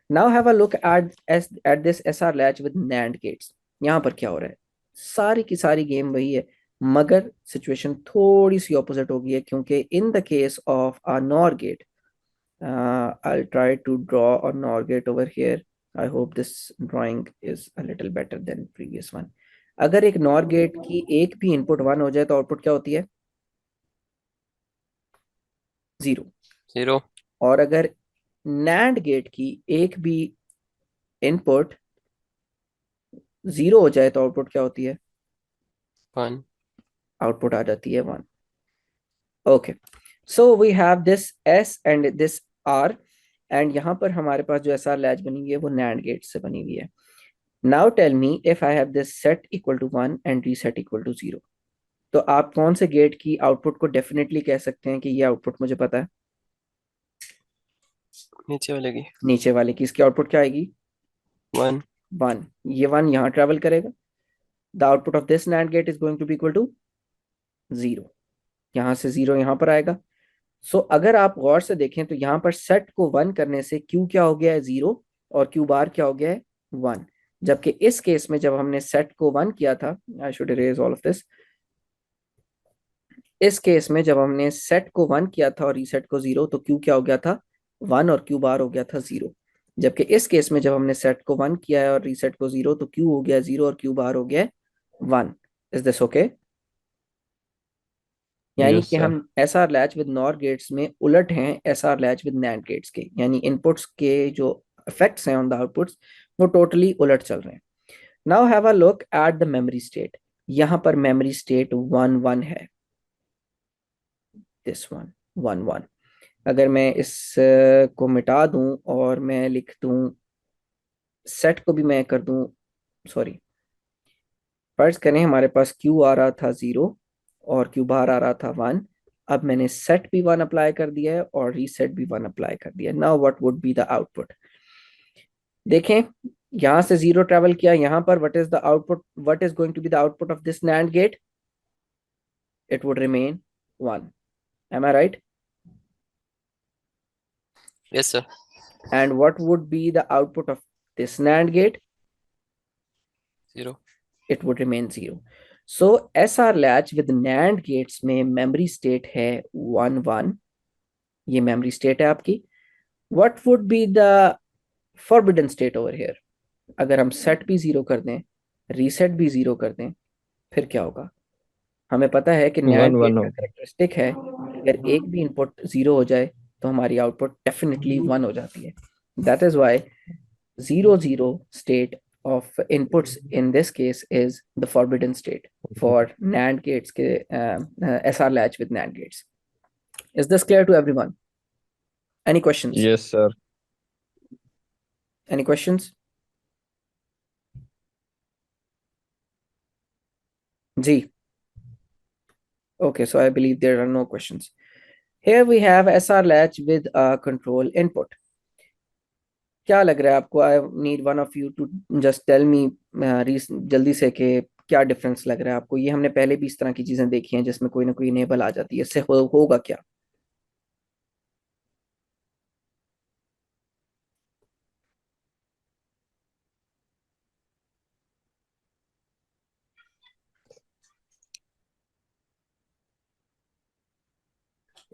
Now have a look at this SR latch with NAND gates. यहाँ पर क्या हो रहा है, सारी की सारी गेम वही है, मगर सिचुएशन थोड़ी सी ऑपोजिट हो गई है, क्योंकि in the case of a NOR gate, I'll try to draw a NOR gate over here. I hope this drawing is a little better than previous one. अगर एक NOR गेट की एक भी इनपुट 1 हो जाए तो आउटपुट क्या होती है? 0। जीरो। और अगर NAND गेट की एक भी इनपुट 0 हो जाए तो आउटपुट क्या होती है? वन। आउटपुट आ जाती है 1। Okay, so we have this S and this R, and यहाँ पर हमारे पास जो SR लैच बनी हुई है वो NAND गेट से बनी हुई है। Now tell me if I have this set equal to 1 and reset equal to 0, तो आप कौन से गेट की आउटपुट को डेफिनेटली कह सकते हैं कि ये आउटपुट मुझे पता है? नीचे वाले की। नीचे वाले की, इसकी आउटपुट क्या आएगी? वन। 1। ये 1 यहाँ ट्रेवल करेगा, the output of this NAND gate is going to be equal to 0। यहाँ से 0 यहाँ पर आएगा। सो अगर आप गौर से देखें तो यहाँ पर सेट को 1 करने से क्यू क्या हो गया है? 0। और क्यू बार क्या हो गया है? 1। जबकि इस केस में जब हमने सेट को 1 किया था, I should erase all of this, इस केस में जब हमने सेट को 1 किया था और रीसेट को 0, तो क्यू क्या हो गया था? 1, और क्यू बार हो गया था 0। जबकि इस केस में जब हमने सेट को 1 किया है और रीसेट को 0, तो क्यू हो गया 0 और क्यू बार हो गया 1। Is this okay? यानी Yes, कि sir. हम S R latch with NOR gates में उलट हैं S R latch with NAND gates के, यानी इनपुट्स के जो इफेक्ट्स हैं ऑन द आउटपुट्स वो टोटली उलट चल रहे हैं। Now have a look at the memory state. यहाँ पर मेमोरी स्टेट 1 1 है, दिस वन 1 1। अगर मैं इस को मिटा दूं और मैं लिख दूं, सेट को भी मैं कर दूं, सॉरी, फर्ज करें हमारे पास क्यू आ रहा था 0 और क्यू बाहर आ रहा था 1। अब मैंने सेट भी 1 अप्लाई कर दिया है और रीसेट भी 1 अप्लाई कर दिया है। Now what would be the output? देखें, यहां से 0 ट्रेवल किया, यहां पर what is the output, what is going to be the output of this NAND gate? It would remain 1। Am I right? Yes sir. And what would be the output of this NAND gate? Zero. it would remain 0. So SR latch with NAND gates में memory state है 1 1, ये memory state है आपकी। What would be the forbidden state over here? अगर हम set भी 0 कर दें, reset भी 0 कर दें, फिर क्या होगा? हमें पता है कि One NAND one गेट का होगा. करेक्टरिस्टिक है, अगर एक भी इनपुट 0 हो जाए तो हमारी आउटपुट डेफिनेटली 1 हो जाती है। That is why 0 0 state of inputs in this case is the forbidden state for NAND gates के SR latch with NAND gates. Is this clear to everyone? Any questions? Yes, sir. Any questions? जी. Okay, so I believe there are no questions. Here we have SR latch with a control input. क्या लग रहा है आपको? I need one of you to just tell me जल्दी से कि क्या डिफरेंस लग रहा है आपको। ये हमने पहले भी इस तरह की चीजें देखी हैं जिसमें कोई ना कोई इनेबल आ जाती है, इससे होगा क्या?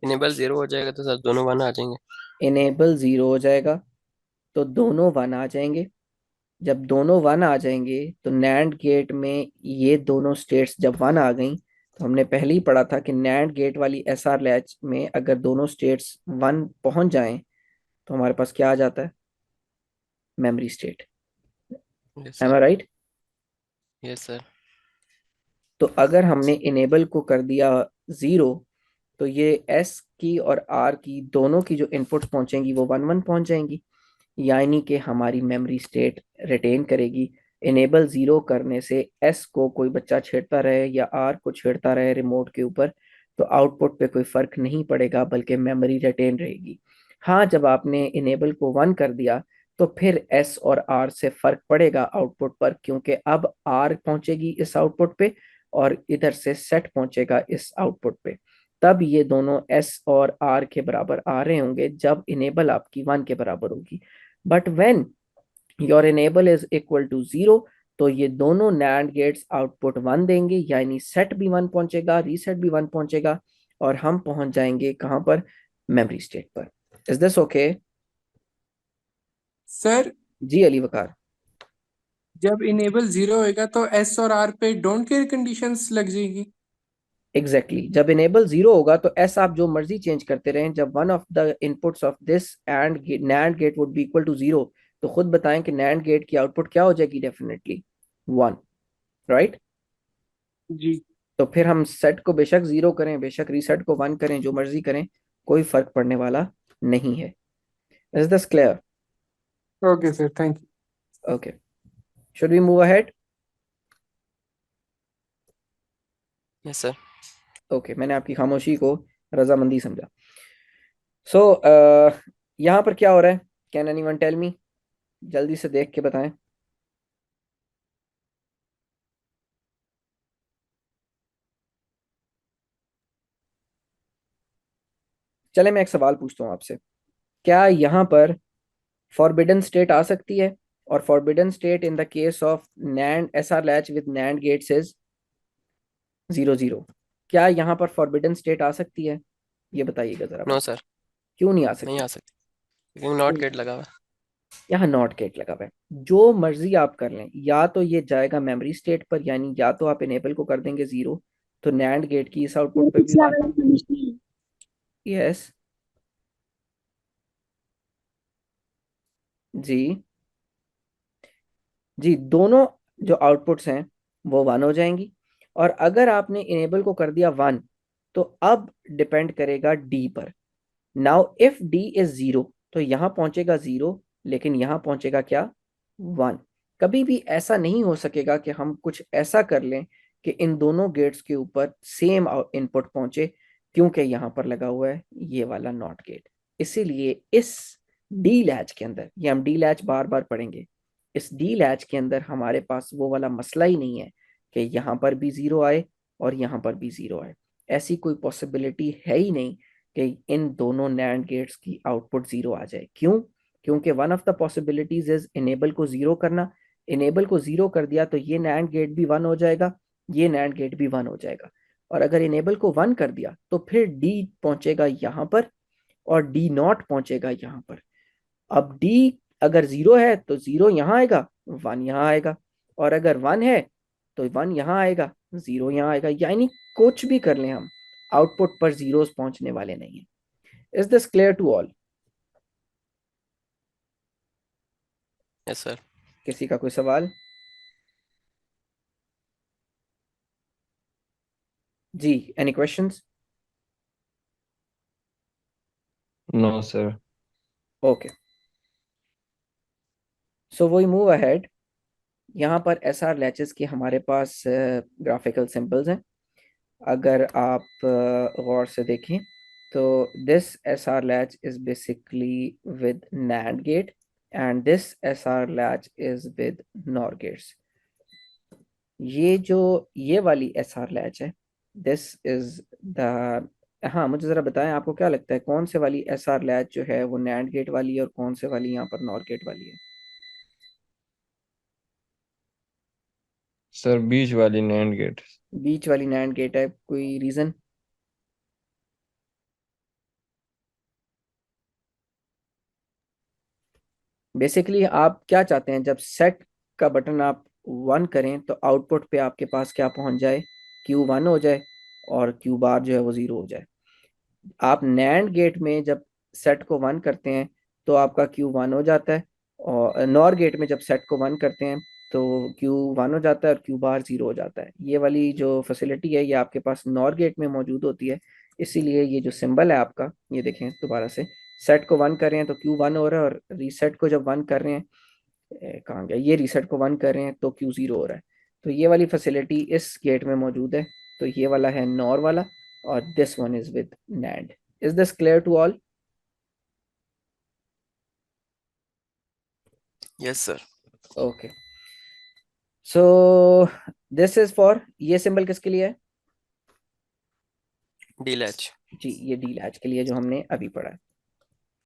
इनेबल जीरो हो जाएगा तो सर दोनों वन आ जाएंगे। इनेबल 0 हो जाएगा तो दोनों 1 आ जाएंगे। जब दोनों 1 आ जाएंगे तो नैंड गेट में ये दोनों स्टेट्स जब 1 आ गई, तो हमने पहले ही पढ़ा था कि नैंड गेट वाली एसआर लैच में अगर दोनों स्टेट्स 1 पहुंच जाएं तो हमारे पास क्या आ जाता है? Memory state. Yes am sir. I right? Yes sir. तो अगर हमने इनेबल को कर दिया 0, तो ये एस की और आर की दोनों की जो इनपुट्स पहुंचेंगी वो 1 1 पहुंच जाएंगी, यानी कि हमारी मेमोरी स्टेट रिटेन करेगी। इनेबल 0 करने से एस को कोई बच्चा छेड़ता रहे या आर को छेड़ता रहे रिमोट के ऊपर, तो आउटपुट पे कोई फर्क नहीं पड़ेगा, बल्कि मेमोरी रिटेन रहेगी। हाँ, जब आपने इनेबल को 1 कर दिया तो फिर एस और आर से फर्क पड़ेगा आउटपुट पर, क्योंकि अब आर पहुंचेगी इस आउटपुट पे और इधर से सेट पहुंचेगा इस आउटपुट पे। तब ये दोनों एस और आर के बराबर आ रहे होंगे जब इनेबल आपकी 1 के बराबर होगी। But when your enable is equal to 0, तो ये दोनों नैंड गेट्स आउटपुट 1 देंगे, यानी सेट भी 1 पहुंचेगा, रीसेट भी 1 पहुंचेगा, और हम पहुंच जाएंगे कहां पर? मेमोरी स्टेट पर। Is this okay? सर जी अली वकार। जब इनेबल 0 होएगा तो एस और आर पे डोंट केयर कंडीशंस लग जाएगी। Exactly exactly. जब इनेबल 0 होगा तो एस आप जो मर्जी चेंज करते रहें, जब one of the inputs of this and NAND gate would be equal to 0, तो खुद बताएं कि नैंड गेट की आउटपुट क्या हो जाएगी? Definitely 1, right? जी। तो फिर हम सेट को बेशक 0 करें, बेशक रीसेट को 1 करें, जो मर्जी करें, कोई फर्क पड़ने वाला नहीं है। Is this clear? Okay sir, thank you. Okay, should we move ahead? Yes sir. Okay, मैंने आपकी खामोशी को रजामंदी समझा। सो यहाँ पर क्या हो रहा है? Can anyone tell me? जल्दी से देख के बताएं। चले, मैं एक सवाल पूछता हूँ आपसे। क्या यहाँ पर फॉरबिडन स्टेट आ सकती है? और forbidden state in the case of NAND SR latch with NAND gates is 0 0। क्या यहाँ पर फॉरबिडन स्टेट आ सकती है? ये बताइएगा जरा नो मुझे। सर, क्यों नहीं आ नहीं सकती? आ सकती क्योंकि नॉट गेट लगा हुआ है। यहाँ नॉट गेट लगा हुआ है। जो मर्जी आप कर लें, या तो ये जाएगा मेमोरी स्टेट पर, यानी या तो आप इनेबल को कर देंगे 0, तो नैंड गेट की इस आउटपुट पे भी पिछला 1। वाला कंडीशन। यस जी। जी, दोनों जो आउटपुट्स हैं वो 1 हो जाएंगी। और अगर आपने इनेबल को कर दिया 1, तो अब डिपेंड करेगा डी पर। नाउ इफ डी इज 0, तो यहां पहुंचेगा 0, लेकिन यहां पहुंचेगा क्या? 1। कभी भी ऐसा नहीं हो सकेगा कि हम कुछ ऐसा कर लें कि इन दोनों गेट्स के ऊपर सेम इनपुट पहुंचे, क्योंकि यहां पर लगा हुआ है ये वाला नॉट गेट। इसीलिए इस डी लैच के अंदर, ये हम डी लैच बार बार पढ़ेंगे, इस डी लैच के अंदर हमारे पास वो वाला मसला ही नहीं है कि यहाँ पर भी 0 आए और यहाँ पर भी 0 आए। ऐसी कोई पॉसिबिलिटी है ही नहीं कि इन दोनों नैंड गेट्स की आउटपुट 0 आ जाए। क्यों? क्योंकि one of the possibilities is enable को 0 करना। इनेबल को 0 कर दिया तो ये नैंड गेट भी 1 हो जाएगा, ये नैंड गेट भी 1 हो जाएगा। और अगर इनेबल को 1 कर दिया तो फिर डी पहुंचेगा यहाँ पर और डी नॉट पहुंचेगा यहाँ पर। अब डी अगर 0 है तो 0 यहाँ आएगा, 1 यहाँ आएगा, और अगर 1 है तो 1 यहाँ आएगा, 0 यहाँ आएगा। यानी कुछ भी कर लें हम, आउटपुट पर जीरोस पहुंचने वाले नहीं है। Is this clear to all? Yes sir. किसी का कोई सवाल? जी, any questions? No sir. Okay, so we move ahead. यहाँ पर एस आर लैचेस के हमारे पास ग्राफिकल सिंबल्स हैं। अगर आप गौर से देखें तो this S R latch is basically with NAND gate and this S R latch is with NOR gates. ये जो ये वाली एस आर लैच है, दिस इज द, हाँ मुझे ज़रा बताएं, आपको क्या लगता है कौन से वाली एस आर लैच जो है वो नैंड गेट वाली है और कौन से वाली यहाँ पर नॉर गेट वाली है? सर बीच वाली नैंड गेट। बीच वाली नैंड गेट है, कोई रीज़न? बेसिकली आप क्या चाहते हैं, जब सेट का बटन आप 1 करें तो आउटपुट पे आपके पास क्या पहुंच जाए? क्यू 1 हो जाए और क्यू बार जो है वो 0 हो जाए। आप नैंड गेट में जब सेट को 1 करते हैं तो आपका क्यू 1 हो जाता है, और नॉर गेट में जब सेट को 1 करते हैं तो क्यू 1 हो जाता है और क्यू बार 0 हो जाता है। ये वाली जो फैसिलिटी है ये आपके पास नॉर गेट में मौजूद होती है। इसीलिए ये जो सिंबल है आपका, ये देखें दोबारा से, सेट को 1 कर रहे हैं तो क्यू 1 हो रहा है, और रीसेट को जब 1 कर रहे हैं, कहाँ गया, ये रीसेट को 1 कर रहे हैं तो क्यू 0 हो रहा है। तो ये वाली फैसिलिटी इस गेट में मौजूद है। तो ये वाला है नॉर वाला, और this one is with NAND. Is this clear to all? Yes sir. Okay, so this is for, ये सिंबल किसके लिए है? D latch. जी, ये डी लैच के लिए जो हमने अभी पढ़ा है।